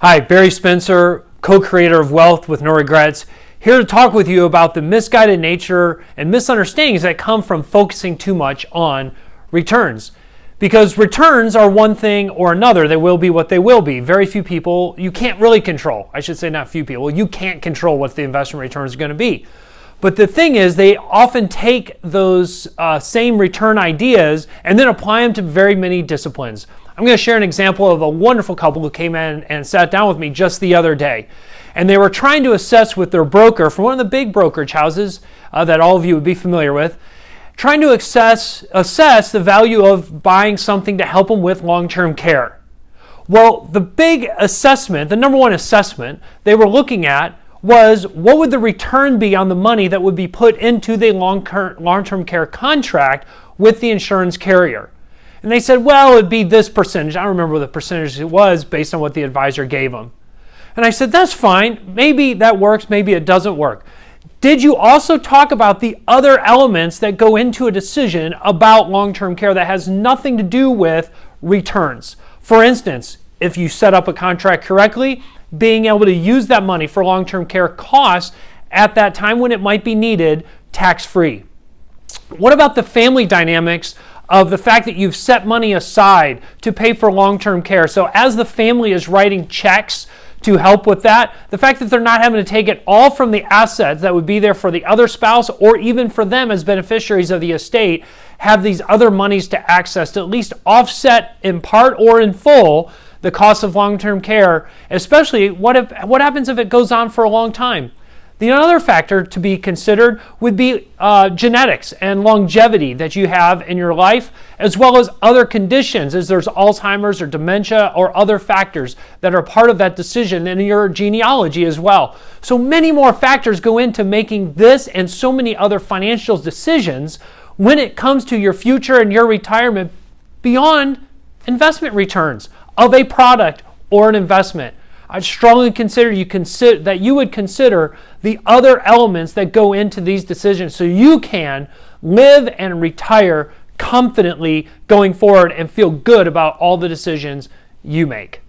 Hi, Barry Spencer, co-creator of Wealth with No Regrets, here to talk with you about the misguided nature and misunderstandings that come from focusing too much on returns. Because returns are one thing or another. They will be what they will be. Very few people, you can't really control. I should say not few people. You can't control what the investment return is going to be. But the thing is, they often take those same return ideas and then apply them to very many disciplines. I'm going to share an example of a wonderful couple who came in and sat down with me just the other day. And they were trying to assess with their broker from one of the big brokerage houses that all of you would be familiar with, trying to assess the value of buying something to help them with long-term care. Well, the big assessment, the number one assessment they were looking at was what would the return be on the money that would be put into the long-term care contract with the insurance carrier. And they said, well, it'd be this percentage. I don't remember what the percentage it was based on what the advisor gave them. And I said, that's fine. Maybe that works. Maybe it doesn't work. Did you also talk about the other elements that go into a decision about long-term care that has nothing to do with returns? For instance, if you set up a contract correctly, being able to use that money for long-term care costs at that time when it might be needed tax-free. What about the family dynamics of the fact that you've set money aside to pay for long-term care? So as the family is writing checks to help with that, the fact that they're not having to take it all from the assets that would be there for the other spouse or even for them as beneficiaries of the estate, have these other monies to access to at least offset in part or in full the cost of long-term care, especially what happens if it goes on for a long time? The other factor to be considered would be genetics and longevity that you have in your life, as well as other conditions, as there's Alzheimer's or dementia or other factors that are part of that decision, and your genealogy as well. So many more factors go into making this and so many other financial decisions when it comes to your future and your retirement beyond investment returns of a product or an investment. I'd strongly consider that you would consider the other elements that go into these decisions so you can live and retire confidently going forward and feel good about all the decisions you make.